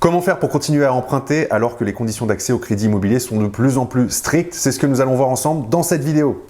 Comment faire pour continuer à emprunter alors que les conditions d'accès au crédit immobilier sont de plus en plus strictes? C'est ce que nous allons voir ensemble dans cette vidéo.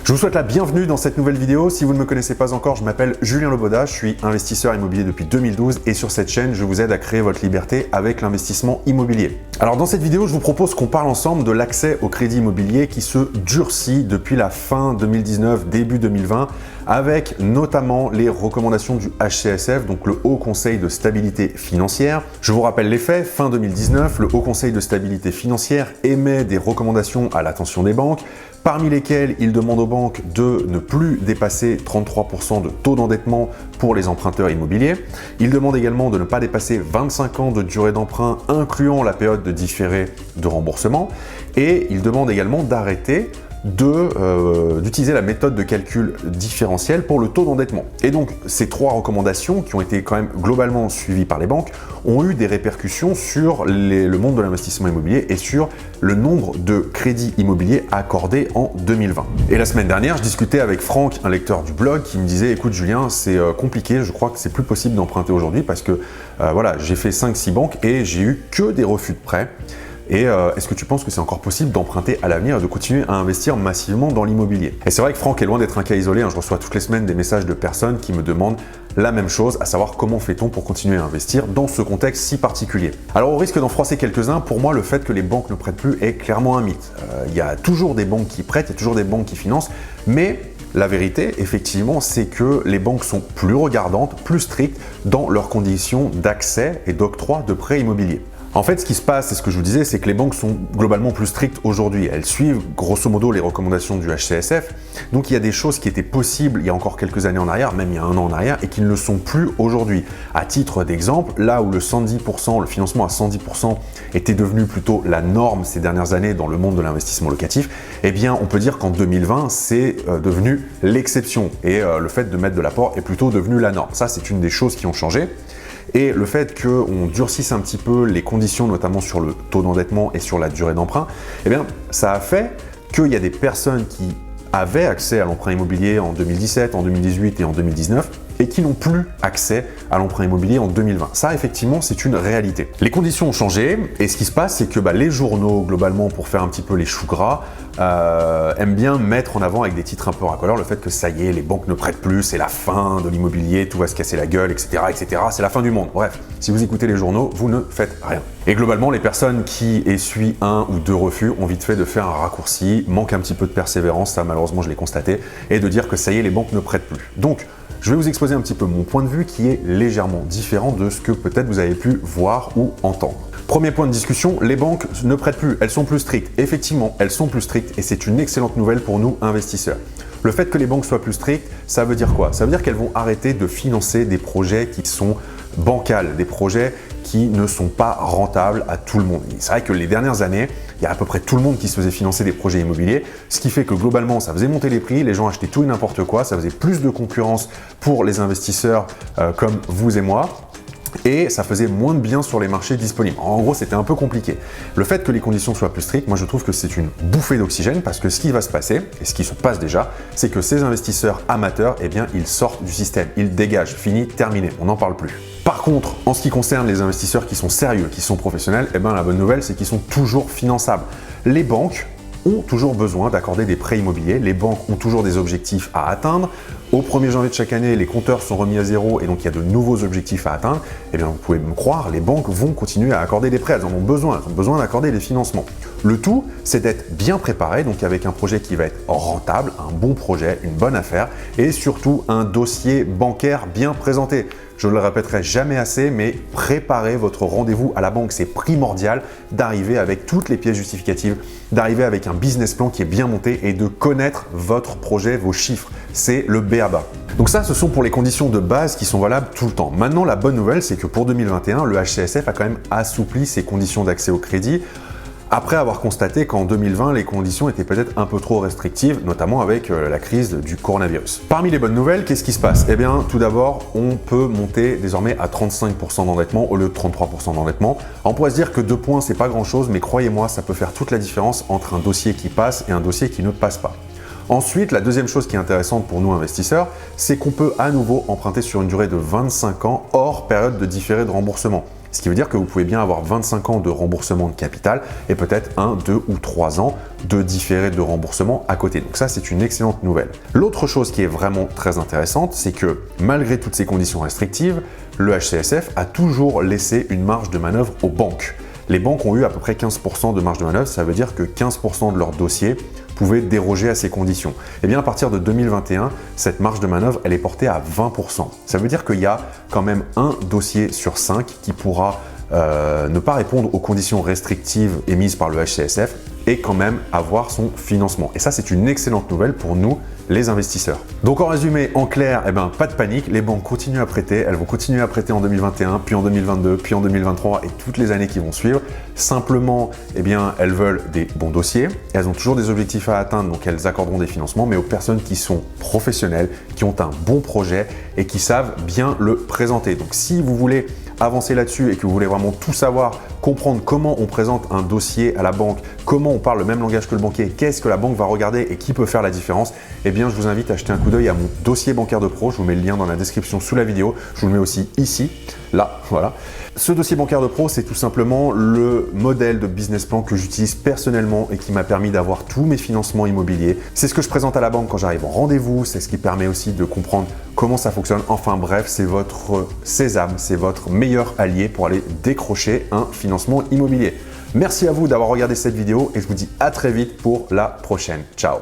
Je vous souhaite la bienvenue dans cette nouvelle vidéo. Si vous ne me connaissez pas encore, je m'appelle Julien Loboda, je suis investisseur immobilier depuis 2012 et sur cette chaîne, je vous aide à créer votre liberté avec l'investissement immobilier. Alors dans cette vidéo, je vous propose qu'on parle ensemble de l'accès au crédit immobilier qui se durcit depuis la fin 2019, début 2020, avec notamment les recommandations du HCSF, donc le Haut Conseil de Stabilité Financière. Je vous rappelle les faits, fin 2019, le Haut Conseil de Stabilité Financière émet des recommandations à l'attention des banques, parmi lesquelles il demande aux banques de ne plus dépasser 33% de taux d'endettement pour les emprunteurs immobiliers. Il demande également de ne pas dépasser 25 ans de durée d'emprunt, incluant la période de différé de remboursement. Et il demande également d'arrêter d'utiliser la méthode de calcul différentiel pour le taux d'endettement. Et donc, ces trois recommandations, qui ont été quand même globalement suivies par les banques, ont eu des répercussions sur le monde de l'investissement immobilier et sur le nombre de crédits immobiliers accordés en 2020. Et la semaine dernière, je discutais avec Franck, un lecteur du blog, qui me disait « Écoute Julien, c'est compliqué, je crois que c'est plus possible d'emprunter aujourd'hui parce que voilà, j'ai fait 5-6 banques et j'ai eu que des refus de prêt. Et est-ce que tu penses que c'est encore possible d'emprunter à l'avenir et de continuer à investir massivement dans l'immobilier ?» Et c'est vrai que Franck est loin d'être un cas isolé, hein. Je reçois toutes les semaines des messages de personnes qui me demandent la même chose, à savoir comment fait-on pour continuer à investir dans ce contexte si particulier. Alors au risque d'en froisser quelques-uns, pour moi le fait que les banques ne prêtent plus est clairement un mythe. Il y a toujours des banques qui prêtent, il y a toujours des banques qui financent, mais la vérité, effectivement, c'est que les banques sont plus regardantes, plus strictes dans leurs conditions d'accès et d'octroi de prêts immobiliers. En fait, ce qui se passe, c'est ce que je vous disais, c'est que les banques sont globalement plus strictes aujourd'hui. Elles suivent grosso modo les recommandations du HCSF. Donc il y a des choses qui étaient possibles il y a encore quelques années en arrière, même il y a un an en arrière, et qui ne le sont plus aujourd'hui. À titre d'exemple, là où le 110%, le financement à 110% était devenu plutôt la norme ces dernières années dans le monde de l'investissement locatif, eh bien on peut dire qu'en 2020, c'est devenu l'exception. Et le fait de mettre de l'apport est plutôt devenu la norme. Ça, c'est une des choses qui ont changé. Et le fait qu'on durcisse un petit peu les conditions, notamment sur le taux d'endettement et sur la durée d'emprunt, eh bien, ça a fait qu'il y a des personnes qui avaient accès à l'emprunt immobilier en 2017, en 2018 et en 2019 et qui n'ont plus accès à l'emprunt immobilier en 2020. Ça, effectivement, c'est une réalité. Les conditions ont changé et ce qui se passe, c'est que les journaux, globalement, pour faire un petit peu les choux gras, aiment bien mettre en avant avec des titres un peu racoleurs le fait que ça y est, les banques ne prêtent plus, c'est la fin de l'immobilier, tout va se casser la gueule, etc., etc., c'est la fin du monde. Bref, si vous écoutez les journaux, vous ne faites rien. Et globalement, les personnes qui essuient un ou deux refus ont vite fait de faire un raccourci, manque un petit peu de persévérance, ça malheureusement je l'ai constaté, et de dire que ça y est, les banques ne prêtent plus. Donc, je vais vous exposer un petit peu mon point de vue qui est légèrement différent de ce que peut-être vous avez pu voir ou entendre. Premier point de discussion, les banques ne prêtent plus, elles sont plus strictes. Effectivement, elles sont plus strictes et c'est une excellente nouvelle pour nous investisseurs. Le fait que les banques soient plus strictes, ça veut dire quoi? Ça veut dire qu'elles vont arrêter de financer des projets qui sont bancals, des projets qui ne sont pas rentables à tout le monde. C'est vrai que les dernières années, il y a à peu près tout le monde qui se faisait financer des projets immobiliers, ce qui fait que globalement, ça faisait monter les prix, les gens achetaient tout et n'importe quoi, ça faisait plus de concurrence pour les investisseurs comme vous et moi. Et ça faisait moins de biens sur les marchés disponibles. En gros, c'était un peu compliqué. Le fait que les conditions soient plus strictes, moi je trouve que c'est une bouffée d'oxygène parce que ce qui va se passer, et ce qui se passe déjà, c'est que ces investisseurs amateurs, eh bien, ils sortent du système, ils dégagent, fini, terminé, on n'en parle plus. Par contre, en ce qui concerne les investisseurs qui sont sérieux, qui sont professionnels, eh bien, la bonne nouvelle, c'est qu'ils sont toujours finançables. Les banques ont toujours besoin d'accorder des prêts immobiliers. Les banques ont toujours des objectifs à atteindre. Au 1er janvier de chaque année, les compteurs sont remis à zéro et donc il y a de nouveaux objectifs à atteindre. Eh bien, vous pouvez me croire, les banques vont continuer à accorder des prêts. Elles en ont besoin d'accorder des financements. Le tout, c'est d'être bien préparé, donc avec un projet qui va être rentable, un bon projet, une bonne affaire et surtout un dossier bancaire bien présenté. Je ne le répéterai jamais assez, mais préparez votre rendez-vous à la banque. C'est primordial d'arriver avec toutes les pièces justificatives, d'arriver avec un business plan qui est bien monté et de connaître votre projet, vos chiffres. C'est le b.a.-ba. Donc ça, ce sont pour les conditions de base qui sont valables tout le temps. Maintenant, la bonne nouvelle, c'est que pour 2021, le HCSF a quand même assoupli ses conditions d'accès au crédit après avoir constaté qu'en 2020, les conditions étaient peut-être un peu trop restrictives, notamment avec la crise du coronavirus. Parmi les bonnes nouvelles, qu'est-ce qui se passe? Eh bien, tout d'abord, on peut monter désormais à 35% d'endettement au lieu de 33% d'endettement. On pourrait se dire que 2 points, c'est pas grand-chose, mais croyez-moi, ça peut faire toute la différence entre un dossier qui passe et un dossier qui ne passe pas. Ensuite, la deuxième chose qui est intéressante pour nous investisseurs, c'est qu'on peut à nouveau emprunter sur une durée de 25 ans hors période de différé de remboursement. Ce qui veut dire que vous pouvez bien avoir 25 ans de remboursement de capital et peut-être 1, 2 ou 3 ans de différé de remboursement à côté. Donc ça, c'est une excellente nouvelle. L'autre chose qui est vraiment très intéressante, c'est que malgré toutes ces conditions restrictives, le HCSF a toujours laissé une marge de manœuvre aux banques. Les banques ont eu à peu près 15% de marge de manœuvre, ça veut dire que 15% de leurs dossiers pouvaient déroger à ces conditions. Et bien à partir de 2021, cette marge de manœuvre, elle est portée à 20%. Ça veut dire qu'il y a quand même un dossier sur 5 qui pourra ne pas répondre aux conditions restrictives émises par le HCSF et quand même avoir son financement. Et ça, c'est une excellente nouvelle pour nous, les investisseurs. Donc en résumé, en clair, pas de panique, les banques continuent à prêter, elles vont continuer à prêter en 2021, puis en 2022, puis en 2023 et toutes les années qui vont suivre. Simplement, elles veulent des bons dossiers, elles ont toujours des objectifs à atteindre, donc elles accorderont des financements, mais aux personnes qui sont professionnelles, qui ont un bon projet et qui savent bien le présenter. Donc si vous voulez avancer là-dessus et que vous voulez vraiment tout savoir, comprendre comment on présente un dossier à la banque, comment on parle le même langage que le banquier, qu'est-ce que la banque va regarder et qui peut faire la différence, je vous invite à jeter un coup d'œil à mon dossier bancaire de pro. Je vous mets le lien dans la description sous la vidéo. Je vous le mets aussi ici, là, voilà. Ce dossier bancaire de pro, c'est tout simplement le modèle de business plan que j'utilise personnellement et qui m'a permis d'avoir tous mes financements immobiliers. C'est ce que je présente à la banque quand j'arrive en rendez-vous, c'est ce qui permet aussi de comprendre comment ça fonctionne. Enfin bref, c'est votre sésame, c'est votre meilleur allié pour aller décrocher un financement immobilier. Merci à vous d'avoir regardé cette vidéo et je vous dis à très vite pour la prochaine. Ciao!